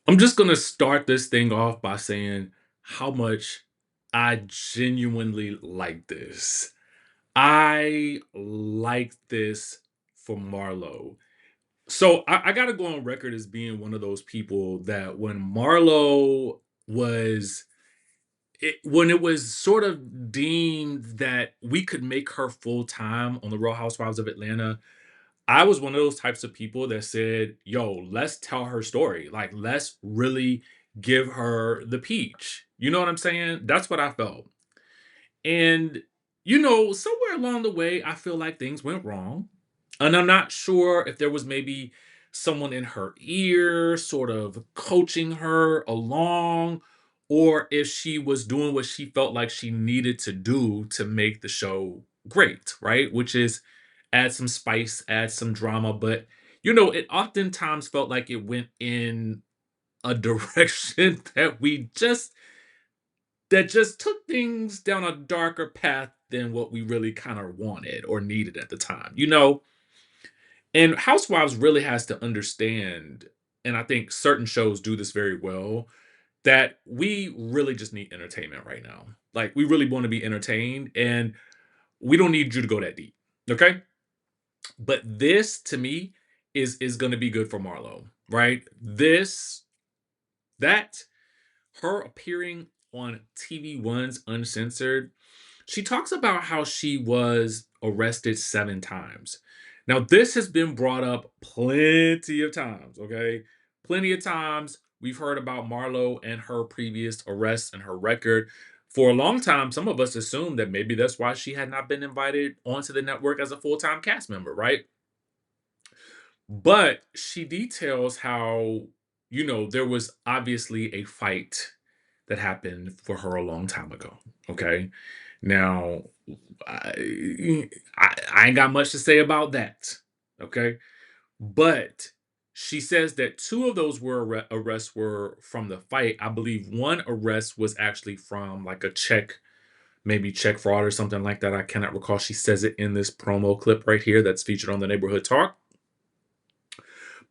I'm just gonna start this thing off by saying how much I genuinely like this. I like this for Marlo. So I gotta go on record as being one of those people that when Marlo was when it was sort of deemed that we could make her full time on the Real Housewives of Atlanta, I was one of those types of people that said, "Yo, let's tell her story. Like, let's really give her the peach." You know what I'm saying? That's what I felt. And, somewhere along the way, I feel like things went wrong. And I'm not sure if there was maybe someone in her ear sort of coaching her along, or if she was doing what she felt like she needed to do to make the show great, right? Which is add some spice, add some drama. But, it oftentimes felt like it went in a direction that just took things down a darker path than what we really kind of wanted or needed at the time, And Housewives really has to understand, and I think certain shows do this very well, that we really just need entertainment right now. Like, we really want to be entertained, and we don't need you to go that deep. Okay. But this to me is going to be good for Marlo, right? That her appearing on TV1's Uncensored, she talks about how she was arrested 7 times. Now, this has been brought up plenty of times, okay? Plenty of times we've heard about Marlo and her previous arrests and her record. For a long time, some of us assumed that maybe that's why she had not been invited onto the network as a full time cast member, right? But she details how, there was obviously a fight that happened for her a long time ago. Okay. Now, I ain't got much to say about that. Okay. But she says that two of those arrests were from the fight. I believe one arrest was actually from like a check, maybe check fraud or something like that. I cannot recall. She says it in this promo clip right here that's featured on the Neighborhood Talk.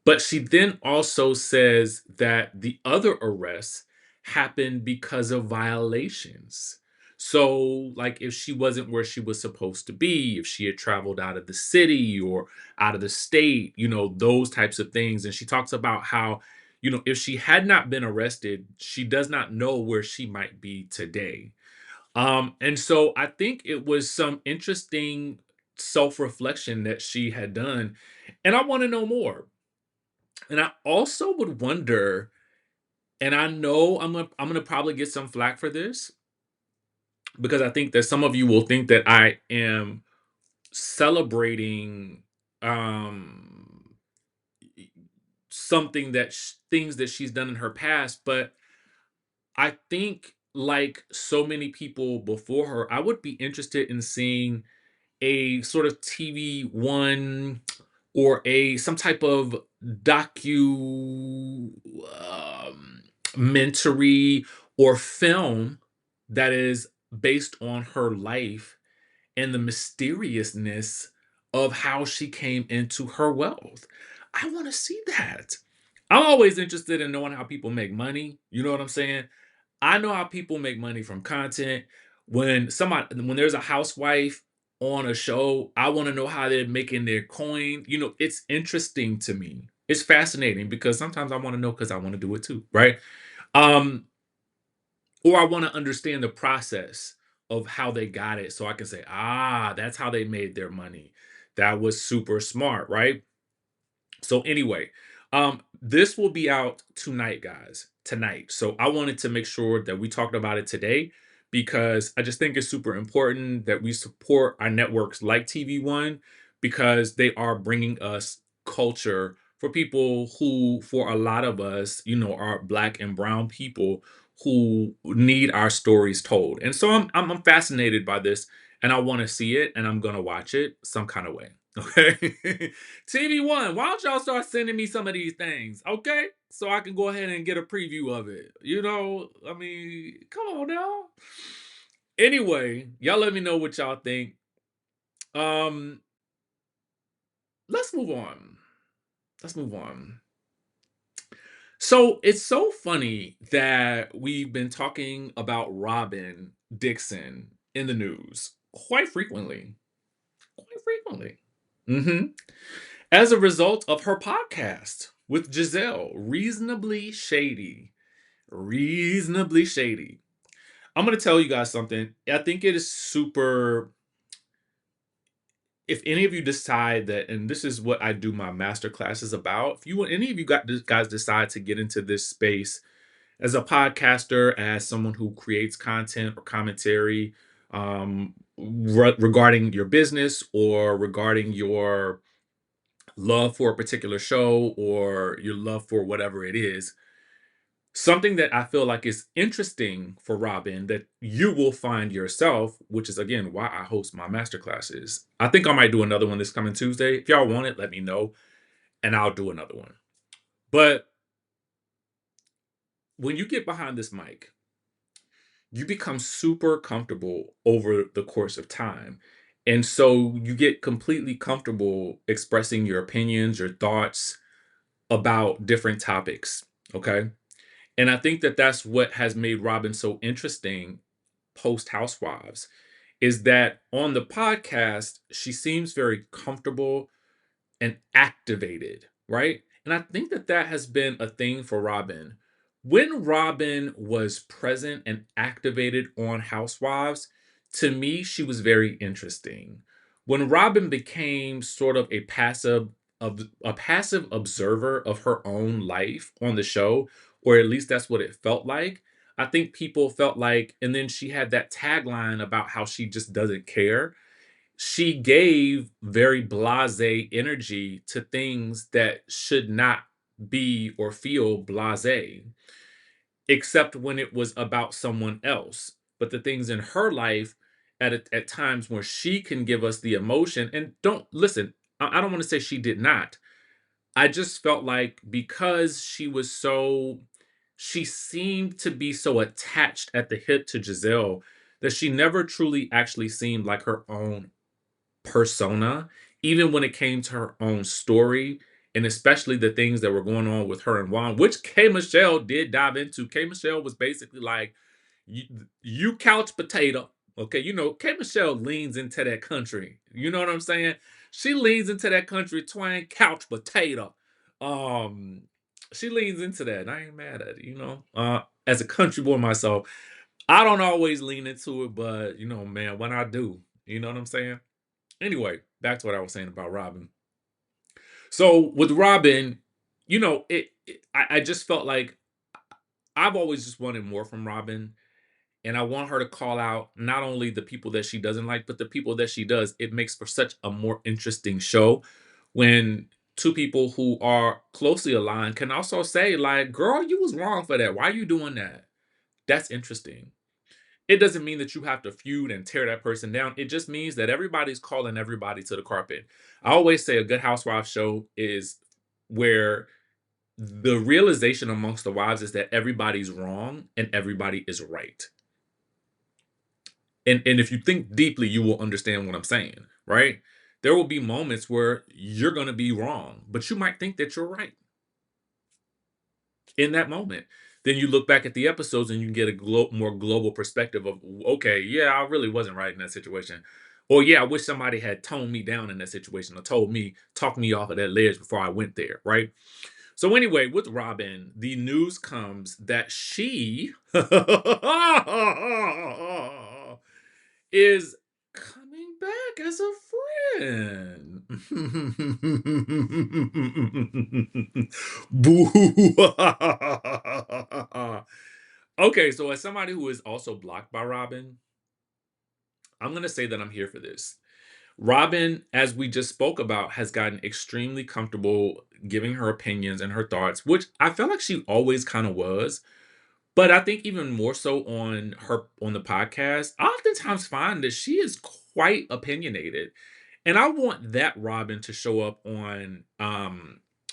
But she then also says that the other arrests happened because of violations. So, like, if she wasn't where she was supposed to be, if she had traveled out of the city or out of the state, those types of things. And she talks about how, if she had not been arrested, she does not know where she might be today. And so I think it was some interesting self reflection that she had done. And I want to know more. And I also would wonder, and I know I'm gonna probably get some flack for this because I think that some of you will think that I am celebrating um something things that she's done in her past, but I think like so many people before her, I would be interested in seeing a sort of TV one or a some type of docu mentory or film that is based on her life and the mysteriousness of how she came into her wealth. I want to see that. I'm always interested in knowing how people make money. You know what I'm saying? I know how people make money from content. When there's a housewife on a show, I want to know how they're making their coin. It's interesting to me. It's fascinating because sometimes I want to know because I want to do it too, right? Um, or I want to understand the process of how they got it so I can say, that's how they made their money. That was super smart, right? So anyway, this will be out tonight, guys. Tonight. So I wanted to make sure that we talked about it today because I just think it's super important that we support our networks like TV1 because they are bringing us culture for people who, for a lot of us, are black and brown people who need our stories told. And so I'm fascinated by this and I want to see it and I'm gonna watch it some kind of way. Okay. TV1, why don't y'all start sending me some of these things, okay? So I can go ahead and get a preview of it. I mean, come on now. Anyway, y'all let me know what y'all think. Um, let's move on. Let's move on. So it's so funny that we've been talking about Robin Dixon in the news quite frequently. Quite frequently. hmm As a result of her podcast with Giselle, Reasonably Shady. Reasonably Shady. I'm going to tell you guys something. I think it is super. If any of you decide that, and this is what I do my master classes about, if you any of you guys decide to get into this space as a podcaster, as someone who creates content or commentary regarding your business or regarding your love for a particular show or your love for whatever it is, something that I feel like is interesting for Robin that you will find yourself, which is again why I host my master classes. I think I might do another one this coming Tuesday. If y'all want it, let me know and I'll do another one. But when you get behind this mic, you become super comfortable over the course of time. And so you get completely comfortable expressing your opinions, your thoughts about different topics. Okay. And I think that that's what has made Robin so interesting post Housewives is that on the podcast, she seems very comfortable and activated, right? And I think that that has been a thing for Robin. When Robin was present and activated on Housewives, to me, she was very interesting. When Robin became sort of a passive observer of her own life on the show, or at least that's what it felt like. I think people felt like, and then she had that tagline about how she just doesn't care. She gave very blasé energy to things that should not be or feel blasé, except when it was about someone else. But the things in her life at times where she can give us the emotion, and don't listen, I don't want to say she did not. I just felt like because she seemed to be so attached at the hip to Giselle that she never truly actually seemed like her own persona, even when it came to her own story, and especially the things that were going on with her and Juan, which K Michelle did dive into. K Michelle was basically like, you, you couch potato. Okay, K Michelle leans into that country. You know what I'm saying? She leans into that country twang couch potato. Um, she leans into that. And I ain't mad at it. As a country boy myself, I don't always lean into it, but man, when I do, you know what I'm saying? Anyway, back to what I was saying about Robin. So with Robin, I just felt like I've always just wanted more from Robin, and I want her to call out not only the people that she doesn't like, but the people that she does. It makes for such a more interesting show when two people who are closely aligned can also say, like, "Girl, you was wrong for that. Why are you doing that?" That's interesting. It doesn't mean that you have to feud and tear that person down. It just means that everybody's calling everybody to the carpet. I always say a good housewife show is where the realization amongst the wives is that everybody's wrong and everybody is right. And if you think deeply, you will understand what I'm saying, right? There will be moments where you're going to be wrong, but you might think that you're right in that moment. Then you look back at the episodes and you can get a more global perspective of, okay, yeah, I really wasn't right in that situation. Or, yeah, I wish somebody had toned me down in that situation or talked me off of that ledge before I went there, right? So, anyway, with Robin, the news comes that she is coming back as a friend. Boo. Okay, so as somebody who is also blocked by Robin, I'm going to say that I'm here for this. Robin, as we just spoke about, has gotten extremely comfortable giving her opinions and her thoughts, which I feel like she always kind of was. But I think even more so on the podcast, I oftentimes find that she is quite opinionated. And I want that Robin to show up on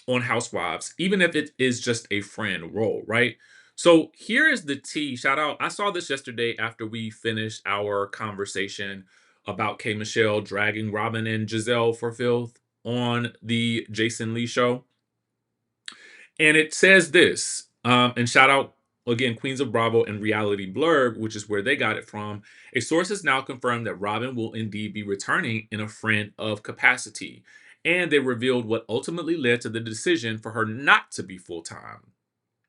Housewives, even if it is just a friend role, right? So here is the tea. Shout out. I saw this yesterday after we finished our conversation about K Michelle dragging Robin and Giselle for filth on the Jason Lee show. And it says this, and shout out again, Queens of Bravo and Reality Blurb, which is where they got it from. A source has now confirmed that Robyn will indeed be returning in a friend of capacity. And they revealed what ultimately led to the decision for her not to be full time.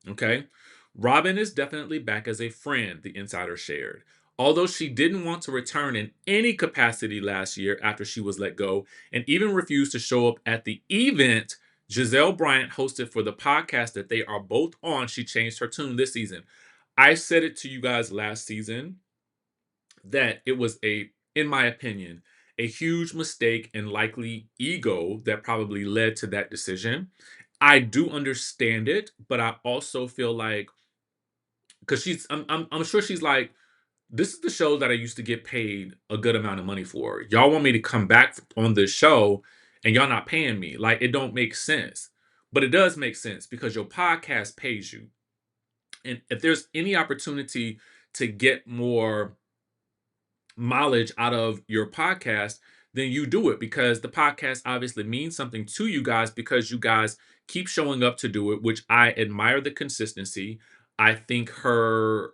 Okay. Robyn is definitely back as a friend, the insider shared. Although she didn't want to return in any capacity last year after she was let go, and even refused to show up at the event Giselle Bryant hosted for the podcast that they are both on, she changed her tune this season. I said it to you guys last season that it was in my opinion, a huge mistake and likely ego that probably led to that decision. I do understand it, but I also feel like because I'm sure she's like, this is the show that I used to get paid a good amount of money for. Y'all want me to come back on this show and y'all not paying me. Like, it don't make sense. But it does make sense because your podcast pays you. And if there's any opportunity to get more mileage out of your podcast, then you do it because the podcast obviously means something to you guys because you guys keep showing up to do it, which I admire the consistency. I think her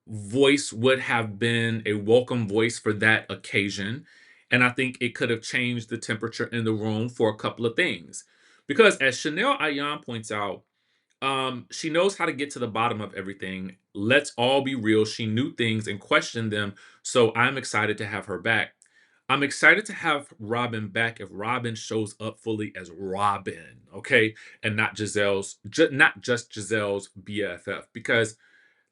voice would have been a welcome voice for that occasion. And I think it could have changed the temperature in the room for a couple of things. Because as Chanel Ayan points out, she knows how to get to the bottom of everything. Let's all be real. She knew things and questioned them. So I'm excited to have her back. I'm excited to have Robyn back if Robyn shows up fully as Robyn, okay, and not just Giselle's BFF. Because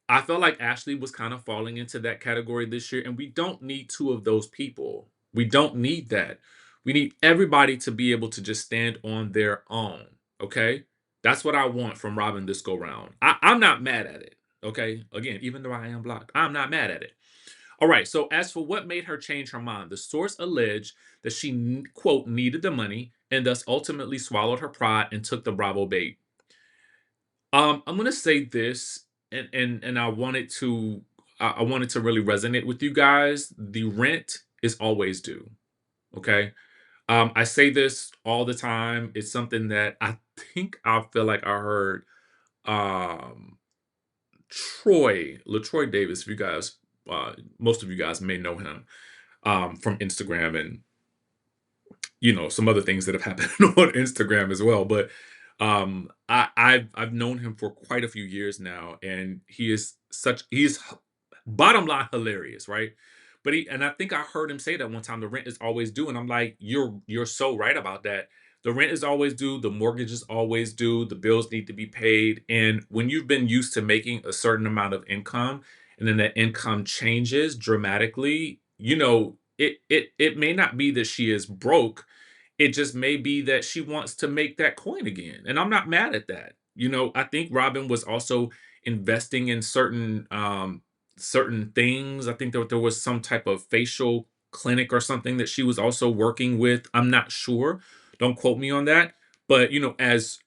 I felt like Ashley was kind of falling into that category this year, and we don't need two of those people. We don't need that. We need everybody to be able to just stand on their own. Okay. That's what I want from Robyn this go round. I'm not mad at it. Okay. Again, even though I am blocked, I'm not mad at it. All right. So, as for what made her change her mind, the source alleged that she, quote, needed the money and thus ultimately swallowed her pride and took the Bravo bait. I'm gonna say this, and I wanted to really resonate with you guys. The rent is always due. Okay. I say this all the time. It's something that I feel like I heard um Latroy Davis, if you guys most of you guys may know him from Instagram and some other things that have happened on Instagram as well. But I've known him for quite a few years now, and he's bottom line hilarious, right? But I think I heard him say that one time, the rent is always due, and I'm like, you're so right about that. The rent is always due, the mortgage is always due, the bills need to be paid, and when you've been used to making a certain amount of income, and then that income changes dramatically, it may not be that she is broke, it just may be that she wants to make that coin again, and I'm not mad at that. I think Robyn was also investing in certain things. I think that there was some type of facial clinic or something that she was also working with. I'm not sure. Don't quote me on that. But as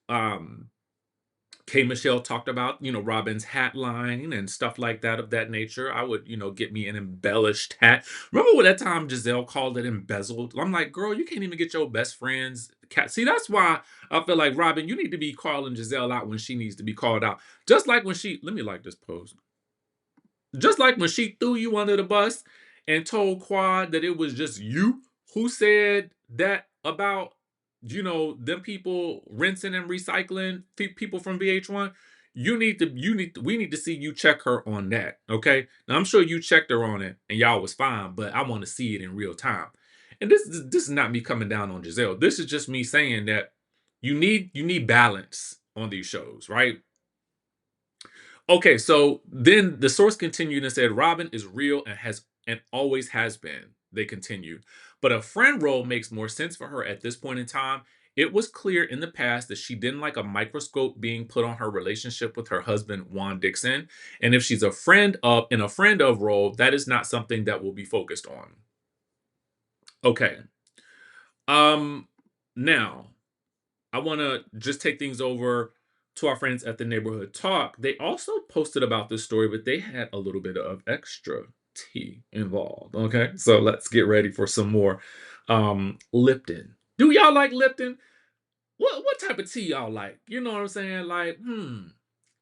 K Michelle talked about, Robin's hat line and stuff like that of that nature. I would, get me an embellished hat. Remember what that time Giselle called it embezzled? I'm like, girl, you can't even get your best friend's cat. See, that's why I feel like Robyn, you need to be calling Giselle out when she needs to be called out. Just like when let me like this post. Just like when she threw you under the bus and told Quad that it was just you who said that about, them people rinsing and recycling people from VH1. We need to see you check her on that. Okay. Now I'm sure you checked her on it and y'all was fine, but I want to see it in real time. And this is not me coming down on Giselle. This is just me saying that you need balance on these shows, right? Okay, so then the source continued and said, Robyn is real and always has been. They continued. But a friend role makes more sense for her at this point in time. It was clear in the past that she didn't like a microscope being put on her relationship with her husband, Juan Dixon. And if she's in a friend of role, that is not something that will be focused on. Okay. Um, Now I want to just take things over to our friends at the Neighborhood Talk. They also posted about this story, but they had a little bit of extra tea involved. Okay, so let's get ready for some more Lipton. Do y'all like Lipton? What type of tea y'all like? You know what I'm saying? Like,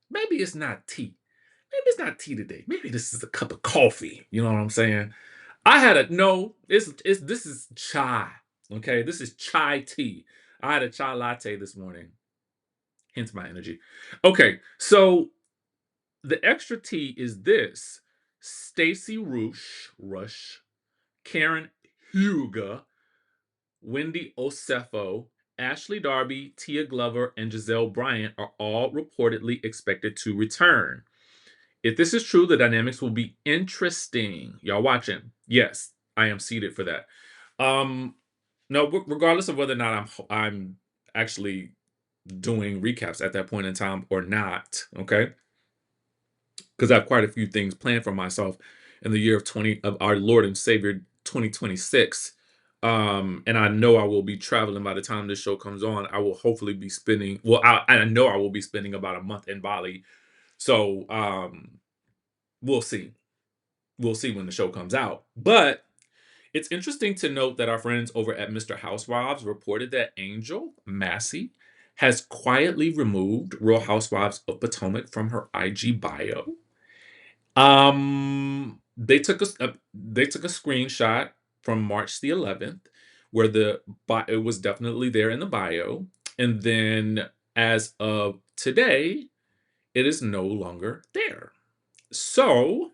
maybe it's not tea. Maybe it's not tea today. Maybe this is a cup of coffee. You know what I'm saying? I had a no, it's this is chai. Okay, this is chai tea. I had a chai latte this morning, hence my energy. Okay, so the extra tea is this: Stacy Rush, Karen Huga, Wendy Osefo, Ashley Darby, Tia Glover, and Giselle Bryant are all reportedly expected to return. If this is true, the dynamics will be interesting. Y'all watching? Yes, I am seated for that. Um, no, regardless of whether or not I'm actually doing recaps at that point in time or not, okay? Because I have quite a few things planned for myself in the year of our Lord and Savior 2026. And I know I will be traveling by the time this show comes on. I will hopefully be spending, well, I know I will be spending about a month in Bali. So we'll see. We'll see when the show comes out. But it's interesting to note that our friends over at Mr. Housewives reported that Angel Massie has quietly removed Real Housewives of Potomac from her IG bio. They took a screenshot from March the 11th where it was definitely there in the bio, and then as of today, it is no longer there. So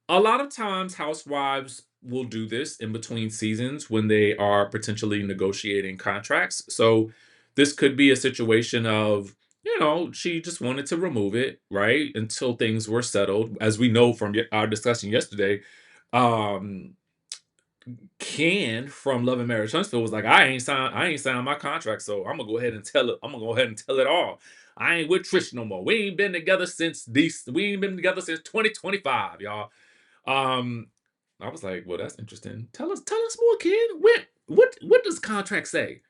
a lot of times, housewives will do this in between seasons when they are potentially negotiating contracts. So this could be a situation of, she just wanted to remove it, right? Until things were settled. As we know from our discussion yesterday, um, Ken from Love and Marriage Huntsville was like, I ain't signed my contract, so I'm gonna go ahead and tell it. I'm gonna go ahead and tell it all. I ain't with Trish no more. We ain't been together since 2025, y'all. Um, I was like, well, that's interesting. Tell us more, kid. What does contract say?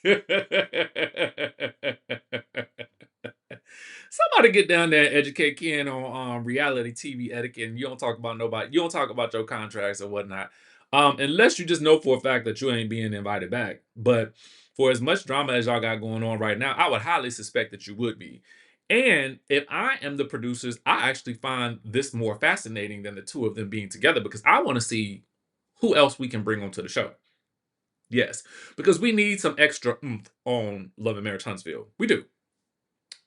Somebody get down there and educate Ken on reality TV etiquette. And you don't talk about nobody. You don't talk about your contracts or whatnot, unless you just know for a fact that you ain't being invited back. But for as much drama as y'all got going on right now, I would highly suspect that you would be. And if I am the producers, I actually find this more fascinating than the two of them being together because I want to see who else we can bring onto the show. Yes, because we need some extra oomph on Love and Marriage Huntsville. We do.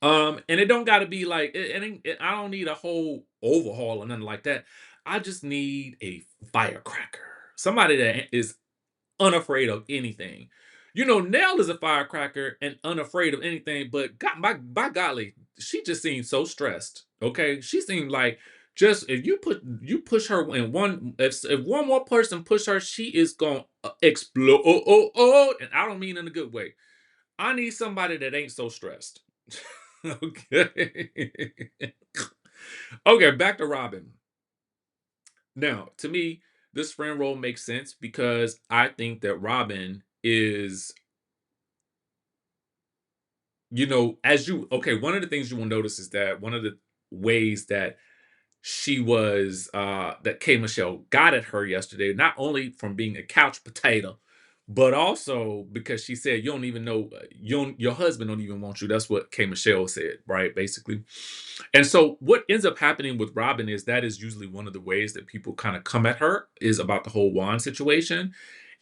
And it don't got to be like I don't need a whole overhaul or nothing like that. I just need a firecracker, somebody that is unafraid of anything. Nell is a firecracker and unafraid of anything, but God, by golly, she just seems so stressed. Okay, she seemed like just if you push her in one, if one more person push her, she is gonna explode. And I don't mean in a good way. I need somebody that ain't so stressed. Okay. Okay, back to ROBYN. Now, to me, this friend role makes sense because I think that ROBYN is, one of the things you will notice is that one of the ways that that K Michelle got at her yesterday, not only from being a couch potato, but also because she said you don't even know your husband don't even want you. That's what K Michelle said, right? Basically. And so what ends up happening with ROBYN is that is usually one of the ways that people kind of come at her is about the whole Juan situation.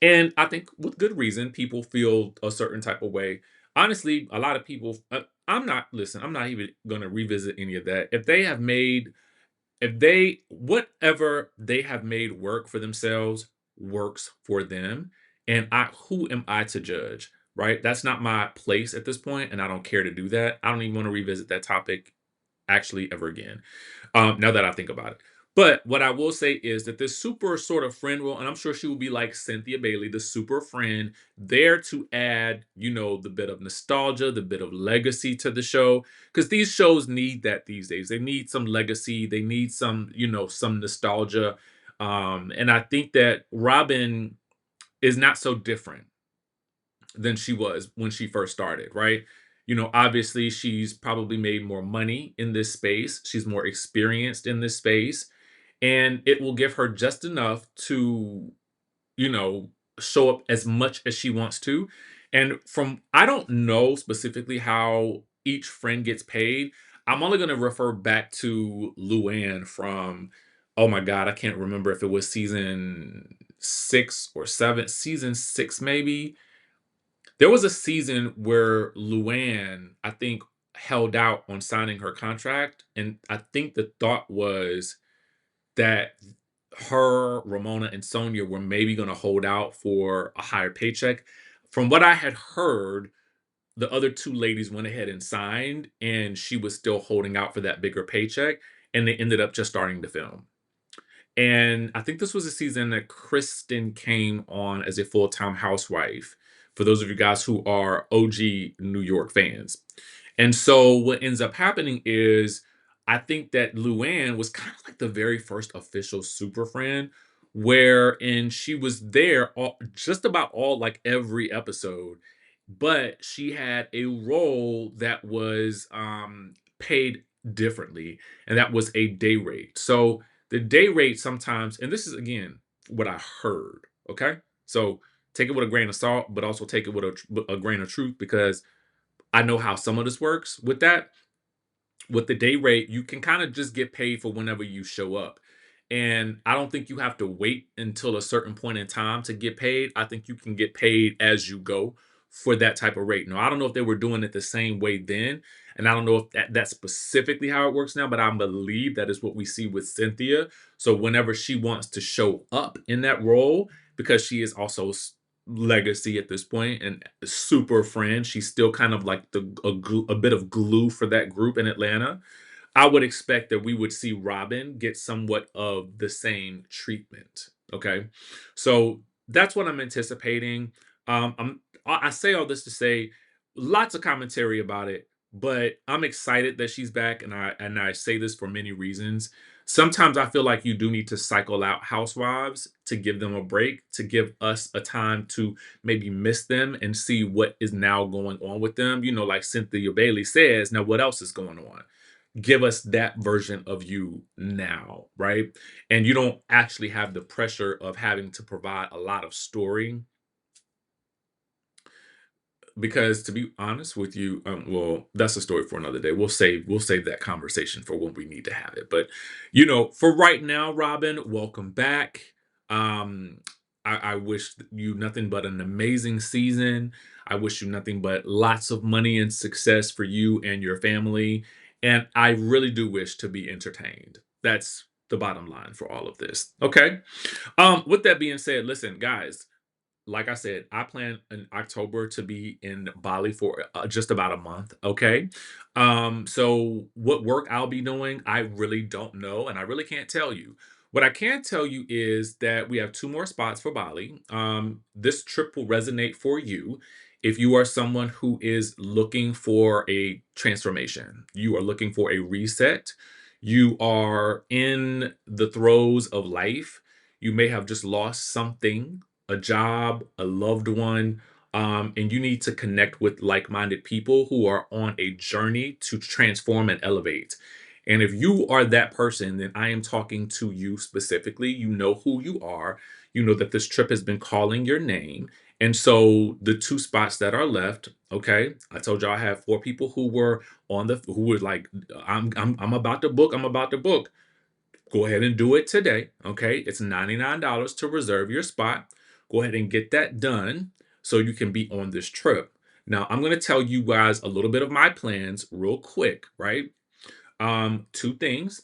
And I think with good reason, people feel a certain type of way. Honestly, a lot of people, I'm not even going to revisit any of that. If they whatever they have made work for themselves works for them, and who am I to judge, right? That's not my place at this point, and I don't care to do that. I don't even want to revisit that topic actually ever again. Now that I think about it. But what I will say is that this super sort of friend role, and I'm sure she will be like Cynthia Bailey, the super friend, there to add, the bit of nostalgia, the bit of legacy to the show. Because these shows need that these days. They need some legacy, they need some, some nostalgia. And I think that ROBYN is not so different than she was when she first started, right? Obviously, she's probably made more money in this space. She's more experienced in this space. And it will give her just enough to, you know, show up as much as she wants to. And from I don't know specifically how each friend gets paid. I'm only going to refer back to Luann from, oh my God, I can't remember if it was season 6 or 7, season 6 maybe. There was a season where Luann, I think, held out on signing her contract. And I think the thought was that her, Ramona, and Sonia were maybe going to hold out for a higher paycheck. From what I had heard, the other two ladies went ahead and signed, and she was still holding out for that bigger paycheck. And they ended up just starting to film. And I think this was a season that Kristen came on as a full-time housewife, for those of you guys who are OG New York fans. And so what ends up happening is I think that Luann was kind of like the very first official super friend, wherein she was there just about all like every episode, but she had a role that was paid differently, and that was a day rate. So the day rate sometimes, and this is again what I heard, okay? So take it with a grain of salt, but also take it with a grain of truth, because I know how some of this works with that. With the day rate, you can kind of just get paid for whenever you show up. And I don't think you have to wait until a certain point in time to get paid. I think you can get paid as you go for that type of rate. Now, I don't know if they were doing it the same way then. And I don't know if that's specifically how it works now, but I believe that is what we see with Cynthia. So whenever she wants to show up in that role, because she is also legacy at this point and super friend. She's still kind of like a bit of glue for that group in Atlanta. I would expect that we would see ROBYN get somewhat of the same treatment. Okay, so that's what I'm anticipating. I say all this to say lots of commentary about it, but I'm excited that she's back, and I say this for many reasons. Sometimes I feel like you do need to cycle out housewives to give them a break, to give us a time to maybe miss them and see what is now going on with them. You know, like Cynthia Bailey says, now what else is going on? Give us that version of you now, right? And you don't actually have the pressure of having to provide a lot of story, because to be honest with you, well, that's a story for another day. We'll save that conversation for when we need to have it. But for right now, ROBYN, welcome back. um I wish you nothing but an amazing season. I wish you nothing but lots of money and success for you and your family, and I really do wish to be entertained. That's the bottom line for all of this. Okay. With that being said, listen, guys, like I said, I plan in October to be in Bali for just about a month. Okay. So what work I'll be doing, I really don't know, and I really can't tell you. What I can tell you is that we have two more spots for Bali. This trip will resonate for you if you are someone who is looking for a transformation, you are looking for a reset, you are in the throes of life, you may have just lost something, a job, a loved one, and you need to connect with like minded people who are on a journey to transform and elevate. And if you are that person, then I am talking to you specifically. You know who you are. You know that this trip has been calling your name. And so the two spots that are left, okay, I told you I have four people who were like, I'm about to book, I'm about to book. Go ahead and do it today. Okay. It's $99 to reserve your spot. Go ahead and get that done so you can be on this trip. Now, I'm going to tell you guys a little bit of my plans real quick, right? Two things.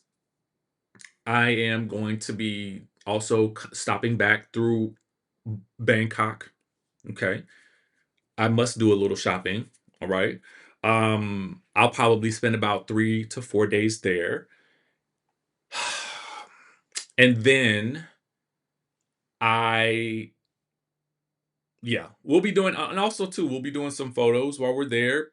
I am going to be also stopping back through Bangkok. Okay. I must do a little shopping. All right. I'll probably spend about 3 to 4 days there. And then I yeah, we'll be doing and also too, we'll be doing some photos while we're there.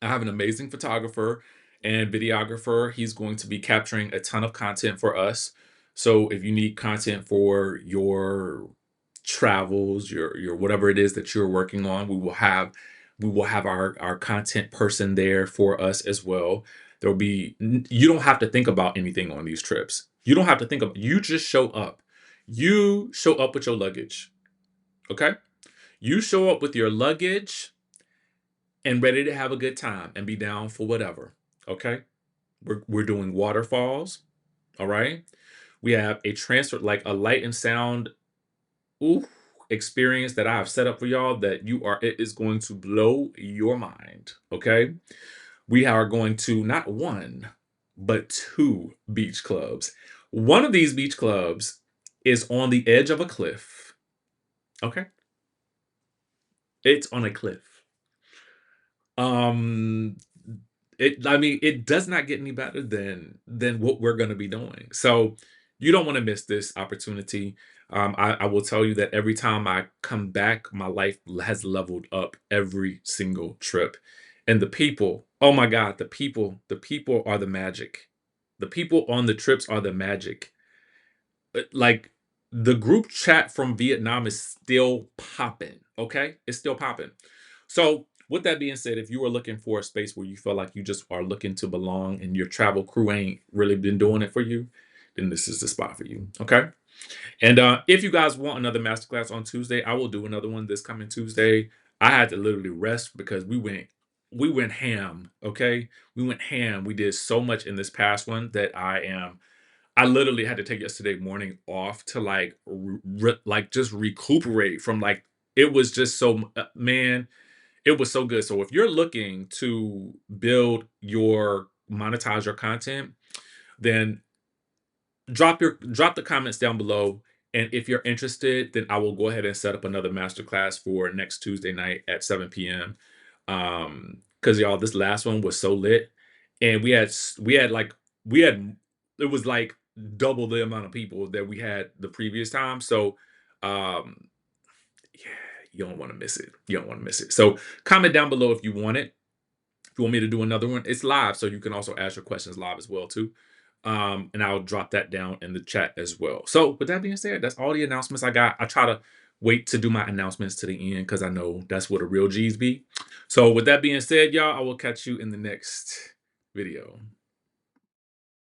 I have an amazing photographer and videographer. He's going to be capturing a ton of content for us. So if you need content for your travels, your whatever it is that you're working on, we will have our content person there for us as well. There'll be you don't have to think about anything on these trips. You don't have to think of you just show up. You show up with your luggage. Okay? You show up with your luggage and ready to have a good time and be down for whatever. Okay? We're doing waterfalls. All right? We have a transfer, like a light and sound ooh, experience that I have set up for y'all that it is going to blow your mind. Okay? We are going to not one, but two beach clubs. One of these beach clubs is on the edge of a cliff. Okay? It's on a cliff. Um I mean, it does not get any better than what we're gonna be doing. So you don't want to miss this opportunity. I will tell you that every time I come back, my life has leveled up every single trip. And the people, oh my God, the people are the magic. The people on the trips are the magic. Like the group chat from Vietnam is still popping. Okay, it's still popping. So, with that being said, if you are looking for a space where you feel like you just are looking to belong and your travel crew ain't really been doing it for you, then this is the spot for you. Okay. And if you guys want another masterclass on Tuesday, I will do another one this coming Tuesday. I had to literally rest because we went ham. Okay. We went ham. We did so much in this past one that I literally had to take yesterday morning off to like like just recuperate from like it was just so man, it was so good. So if you're looking to build your monetize your content, then drop the comments down below. And if you're interested, then I will go ahead and set up another masterclass for next Tuesday night at 7 p.m. Because y'all, this last one was so lit, and we had it was like double the amount of people that we had the previous time. So, um, yeah, you don't want to miss it. You don't want to miss it. So comment down below if you want it. If you want me to do another one, it's live, so you can also ask your questions live as well too. And I'll drop that down in the chat as well. So with that being said, that's all the announcements I got. I try to wait to do my announcements to the end because I know that's what a real G's be. So with that being said, y'all, I will catch you in the next video.